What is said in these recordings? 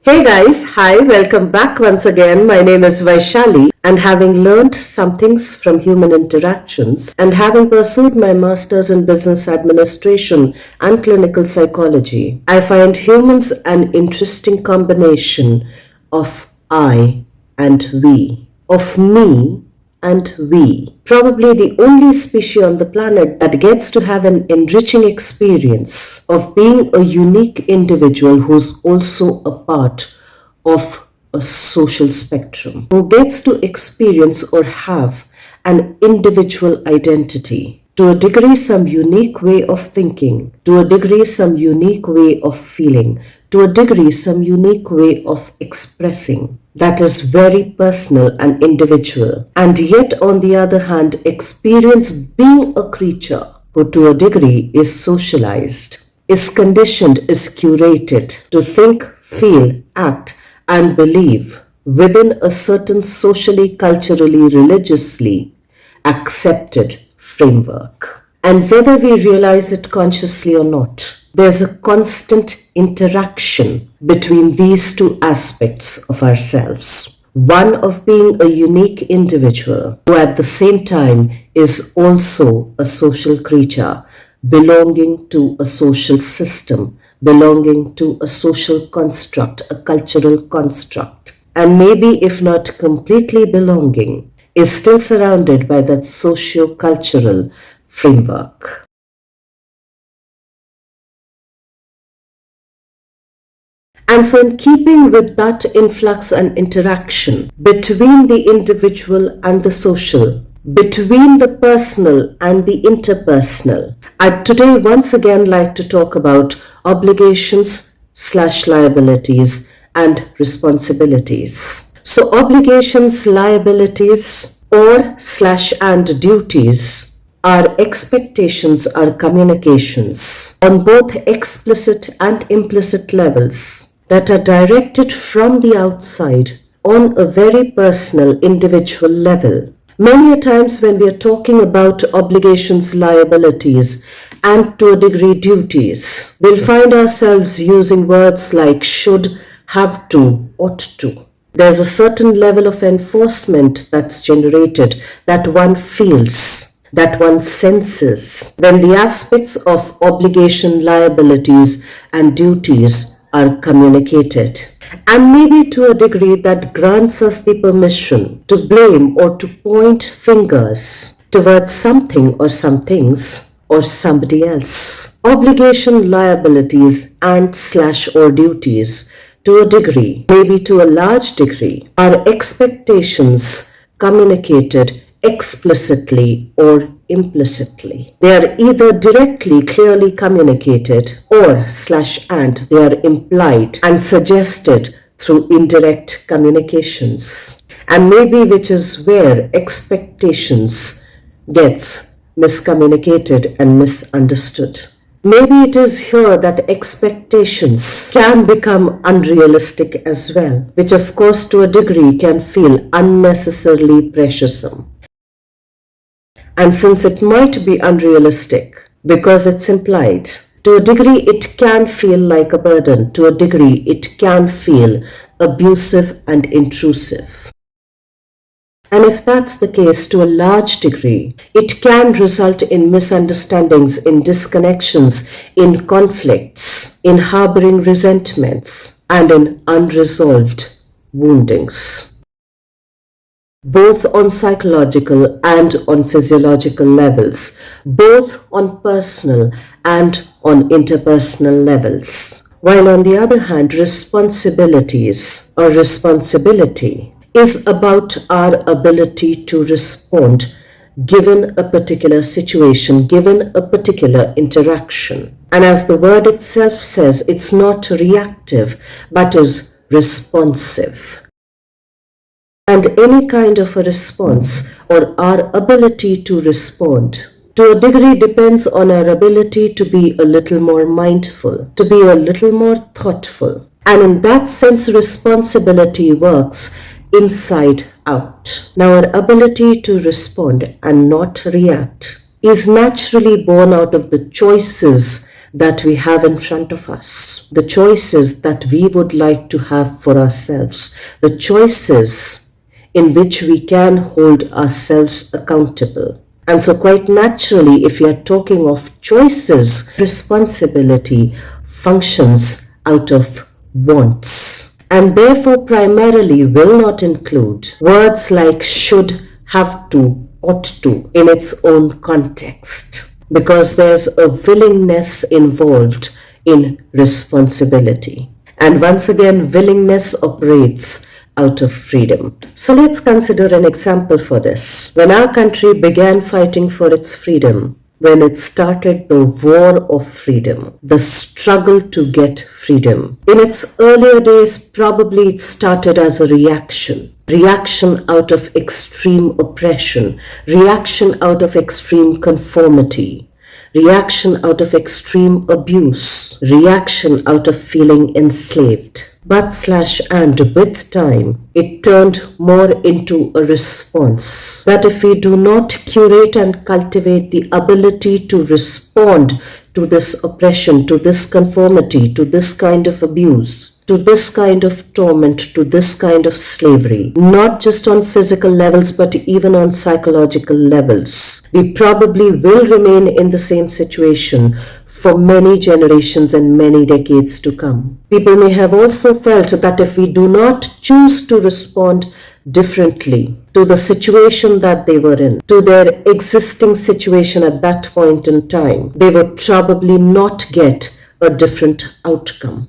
Hey guys, hi, welcome back once again. My name is Vaishali, and having learned some things from human interactions and having pursued my master's in business administration and clinical psychology, I find humans an interesting combination of I and we, of me and we. Probably the only species on the planet that gets to have an enriching experience of being a unique individual who's also a part of a social spectrum, who gets to experience or have an individual identity. To a degree, some unique way of thinking, to a degree, some unique way of feeling, to a degree, some unique way of expressing that is very personal and individual, and yet, on the other hand, experience being a creature who, to a degree, is socialized, is conditioned, is curated to think, feel, act, and believe within a certain socially, culturally, religiously accepted framework. And whether we realize it consciously or not, there's a constant interaction between these two aspects of ourselves. One of being a unique individual who at the same time is also a social creature, belonging to a social system, belonging to a social construct, a cultural construct. And maybe if not completely belonging, is still surrounded by that socio-cultural framework. And so, in keeping with that influx and interaction between the individual and the social, between the personal and the interpersonal, I'd today once again like to talk about obligations slash liabilities and responsibilities. So, obligations, liabilities, or slash and duties are expectations, are communications on both explicit and implicit levels that are directed from the outside on a very personal, individual level. Many a times when we are talking about obligations, liabilities, and to a degree duties, we'll find ourselves using words like should, have to, ought to. There's a certain level of enforcement that's generated that one feels, that one senses when the aspects of obligation, liabilities, and duties are communicated. And maybe to a degree that grants us the permission to blame or to point fingers towards something or some things or somebody else. Obligation, liabilities, and slash or duties to a degree, maybe to a large degree, are expectations communicated explicitly or implicitly. They are either directly, clearly communicated or slash and they are implied and suggested through indirect communications. And maybe which is where expectations gets miscommunicated and misunderstood. Maybe it is here that expectations can become unrealistic as well, which of course to a degree can feel unnecessarily pressuresome. And since it might be unrealistic because it's implied, to a degree it can feel like a burden, to a degree it can feel abusive and intrusive. And if that's the case to a large degree, it can result in misunderstandings, in disconnections, in conflicts, in harboring resentments, and in unresolved woundings, both on psychological and on physiological levels, both on personal and on interpersonal levels. While on the other hand, responsibilities or responsibility is about our ability to respond given a particular situation, given a particular interaction. And as the word itself says, it's not reactive, but is responsive. And any kind of a response or our ability to respond to a degree depends on our ability to be a little more mindful, to be a little more thoughtful. And in that sense, responsibility works inside out. Now, our ability to respond and not react is naturally born out of the choices that we have in front of us, the choices that we would like to have for ourselves, the choices in which we can hold ourselves accountable. And so quite naturally, if we are talking of choices, responsibility functions out of wants, and therefore primarily will not include words like should, have to, ought to in its own context, because there's a willingness involved in responsibility. And once again, willingness operates out of freedom. So let's consider an example for this. When our country began fighting for its freedom, when it started the war of freedom, the struggle to get freedom, in its earlier days, probably it started as a reaction out of extreme oppression, reaction out of extreme conformity, reaction out of extreme abuse, reaction out of feeling enslaved. And with time, it turned more into a response. That if we do not curate and cultivate the ability to respond to this oppression, to this conformity, to this kind of abuse, to this kind of torment, to this kind of slavery, not just on physical levels, but even on psychological levels, we probably will remain in the same situation for many generations and many decades to come. People may have also felt that if we do not choose to respond differently to the situation that they were in, to their existing situation at that point in time, they would probably not get a different outcome.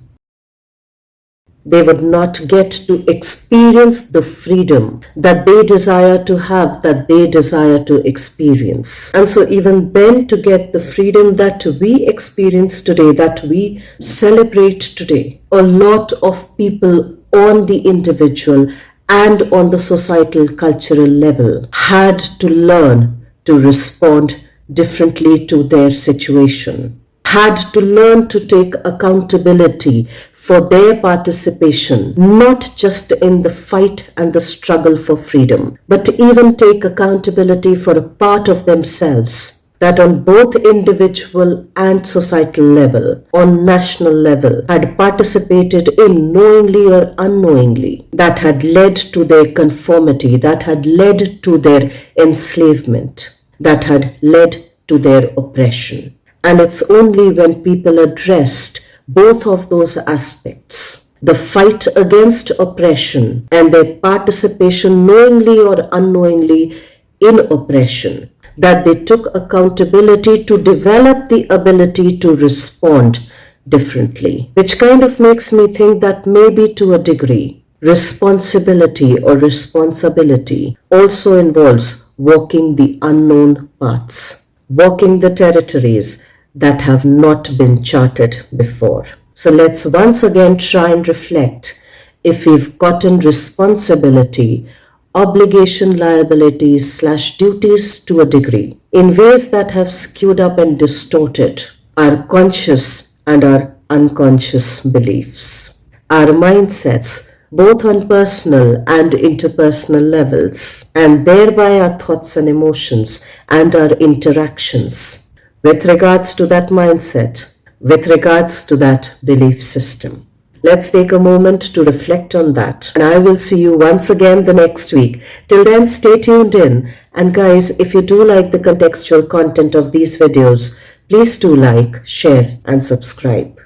They would not get to experience the freedom that they desire to have, that they desire to experience. And so even then, to get the freedom that we experience today, that we celebrate today, a lot of people on the individual and on the societal cultural level had to learn to respond differently to their situation, had to learn to take accountability for their participation, not just in the fight and the struggle for freedom, but even take accountability for a part of themselves that on both individual and societal level, on national level, had participated in knowingly or unknowingly, that had led to their conformity, that had led to their enslavement, that had led to their oppression. And it's only when people addressed both of those aspects, the fight against oppression and their participation knowingly or unknowingly in oppression, that they took accountability to develop the ability to respond differently. Which kind of makes me think that maybe to a degree, responsibility or responsibility also involves walking the unknown paths, walking the territories that have not been charted before. So let's once again try and reflect if we've gotten responsibility, obligation, liabilities / duties to a degree in ways that have skewed up and distorted our conscious and our unconscious beliefs, our mindsets, both on personal and interpersonal levels, and thereby our thoughts and emotions and our interactions with regards to that mindset, with regards to that belief system. Let's take a moment to reflect on that. And I will see you once again the next week. Till then, stay tuned in. And guys, if you do like the contextual content of these videos, please do like, share, and subscribe.